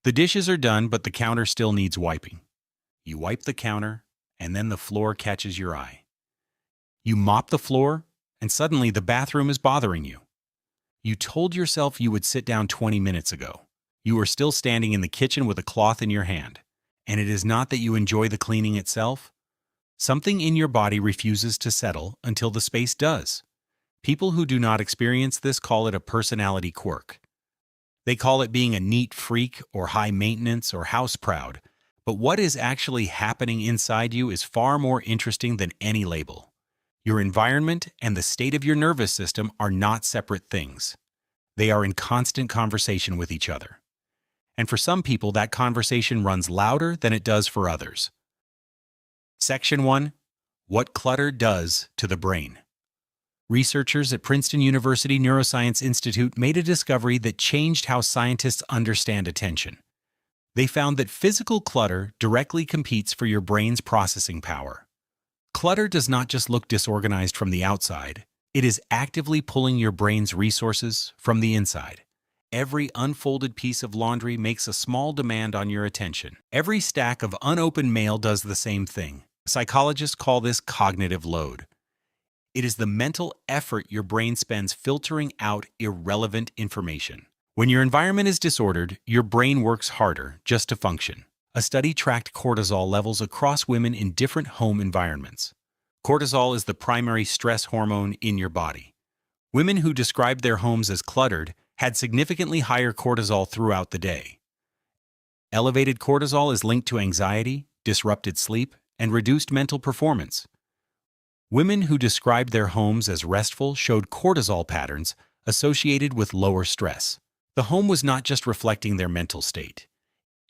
The dishes are done, but the counter still needs wiping. You wipe the counter, and then the floor catches your eye. You mop the floor, and suddenly the bathroom is bothering you. You told yourself you would sit down 20 minutes ago. You are still standing in the kitchen with a cloth in your hand. And it is not that you enjoy the cleaning itself. Something in your body refuses to settle until the space does. People who do not experience this call it a personality quirk. They call it being a neat freak or high maintenance or house proud. But what is actually happening inside you is far more interesting than any label. Your environment and the state of your nervous system are not separate things. They are in constant conversation with each other. And for some people, that conversation runs louder than it does for others. Section 1. What clutter does to the brain. Researchers at Princeton University Neuroscience Institute made a discovery that changed how scientists understand attention. They found that physical clutter directly competes for your brain's processing power. Clutter does not just look disorganized from the outside, it is actively pulling your brain's resources from the inside. Every unfolded piece of laundry makes a small demand on your attention. Every stack of unopened mail does the same thing. Psychologists call this cognitive load. It is the mental effort your brain spends filtering out irrelevant information. When your environment is disordered, your brain works harder just to function. A study tracked cortisol levels across women in different home environments. Cortisol is the primary stress hormone in your body. Women who described their homes as cluttered had significantly higher cortisol throughout the day. Elevated cortisol is linked to anxiety, disrupted sleep, and reduced mental performance. Women who described their homes as restful showed cortisol patterns associated with lower stress. The home was not just reflecting their mental state.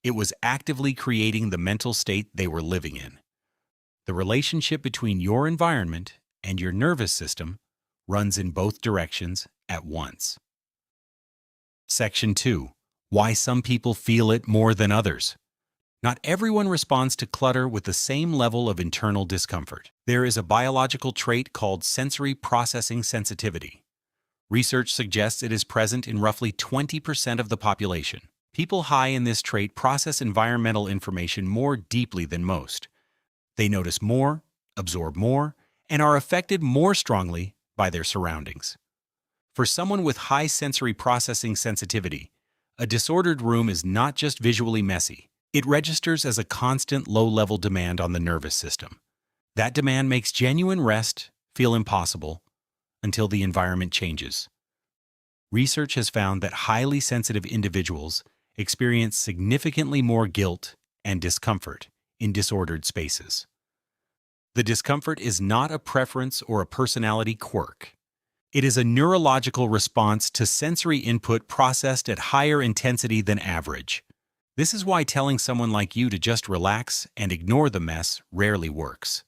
It was actively creating the mental state they were living in. The relationship between your environment and your nervous system runs in both directions at once. Section 2. Why some people feel it more than others. Not everyone responds to clutter with the same level of internal discomfort. There is a biological trait called sensory processing sensitivity. Research suggests it is present in roughly 20% of the population. People high in this trait process environmental information more deeply than most. They notice more, absorb more, and are affected more strongly by their surroundings. For someone with high sensory processing sensitivity, a disordered room is not just visually messy. It registers as a constant low-level demand on the nervous system. That demand makes genuine rest feel impossible until the environment changes. Research has found that highly sensitive individuals experience significantly more guilt and discomfort in disordered spaces. The discomfort is not a preference or a personality quirk. It is a neurological response to sensory input processed at higher intensity than average. This is why telling someone like you to just relax and ignore the mess rarely works.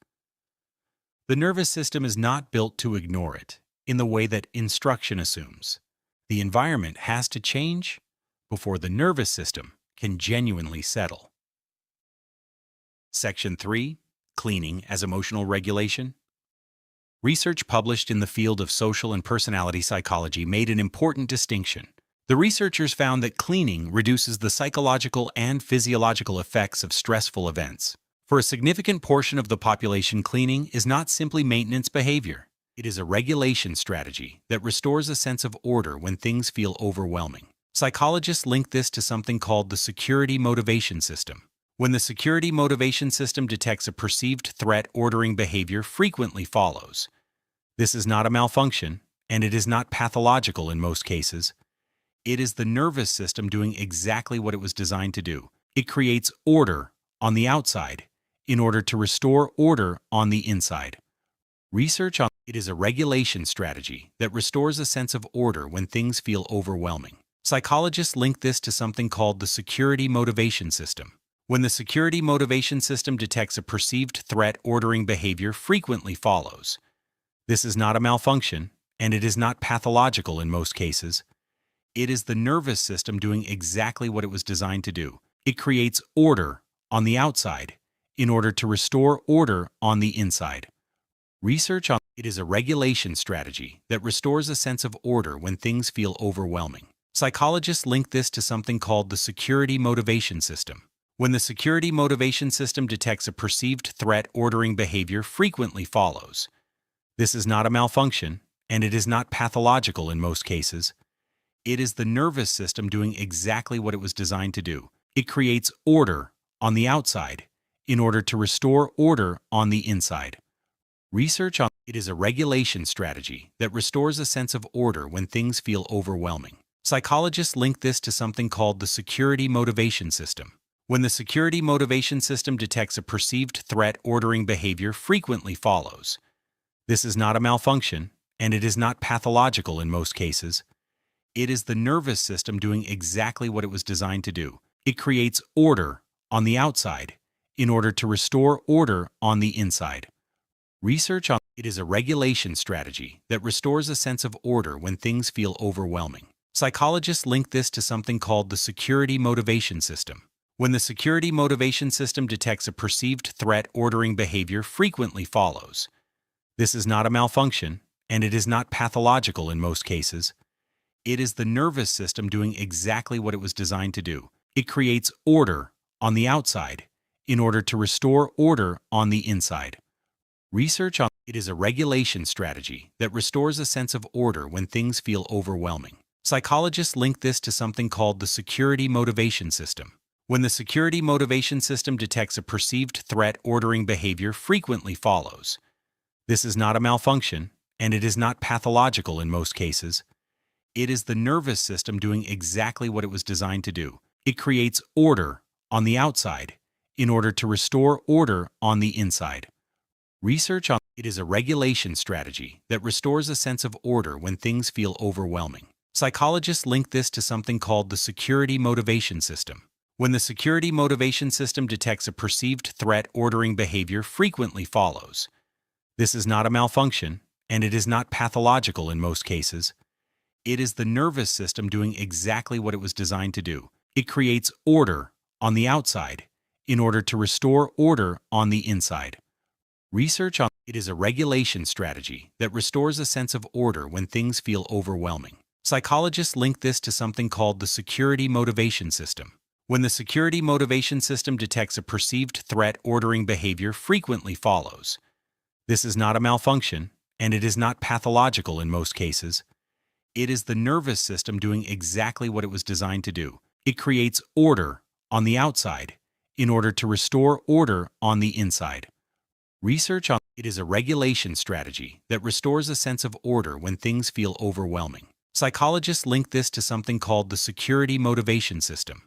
The nervous system is not built to ignore it in the way that instruction assumes. The environment has to change before the nervous system can genuinely settle. Section 3. Cleaning as emotional regulation. Research published in the field of social and personality psychology made an important distinction. The researchers found that cleaning reduces the psychological and physiological effects of stressful events. For a significant portion of the population, cleaning is not simply maintenance behavior. It is a regulation strategy that restores a sense of order when things feel overwhelming. Psychologists link this to something called the security motivation system. When the security motivation system detects a perceived threat, ordering behavior frequently follows. This is not a malfunction, and it is not pathological in most cases. It is the nervous system doing exactly what it was designed to do. It creates order on the outside in order to restore order on the inside. Research on it is a regulation strategy that restores a sense of order when things feel overwhelming. Psychologists link this to something called the security motivation system. When the security motivation system detects a perceived threat, ordering behavior frequently follows. This is not a malfunction, and it is not pathological in most cases. It is the nervous system doing exactly what it was designed to do. It creates order on the outside in order to restore order on the inside. Research on it is a regulation strategy that restores a sense of order when things feel overwhelming. Psychologists link this to something called the security motivation system. When the security motivation system detects a perceived threat, ordering behavior frequently follows. This is not a malfunction, and it is not pathological in most cases. It is the nervous system doing exactly what it was designed to do. It creates order on the outside in order to restore order on the inside. Research on it is a regulation strategy that restores a sense of order when things feel overwhelming. Psychologists link this to something called the security motivation system. When the security motivation system detects a perceived threat, ordering behavior frequently follows. This is not a malfunction, and it is not pathological in most cases. It is the nervous system doing exactly what it was designed to do. It creates order on the outside in order to restore order on the inside. Research on it is a regulation strategy that restores a sense of order when things feel overwhelming. Psychologists link this to something called the security motivation system. When the security motivation system detects a perceived threat, ordering behavior frequently follows. This is not a malfunction, and it is not pathological in most cases. It is the nervous system doing exactly what it was designed to do. It creates order on the outside in order to restore order on the inside. Research on it is a regulation strategy that restores a sense of order when things feel overwhelming. Psychologists link this to something called the security motivation system. When the security motivation system detects a perceived threat, ordering behavior frequently follows. This is not a malfunction, and it is not pathological in most cases. It is the nervous system doing exactly what it was designed to do. It creates order on the outside in order to restore order on the inside. Research on it is a regulation strategy that restores a sense of order when things feel overwhelming. Psychologists link this to something called the security motivation system. When the security motivation system detects a perceived threat, ordering behavior frequently follows. This is not a malfunction, and it is not pathological in most cases. It is the nervous system doing exactly what it was designed to do. It creates order on the outside in order to restore order on the inside. Research on it is a regulation strategy that restores a sense of order when things feel overwhelming. Psychologists link this to something called the security motivation system. When the security motivation system detects a perceived threat, ordering behavior frequently follows. This is not a malfunction, and it is not pathological in most cases. It is the nervous system doing exactly what it was designed to do. It creates order on the outside in order to restore order on the inside. Research on it is a regulation strategy that restores a sense of order when things feel overwhelming. Psychologists link this to something called the security motivation system.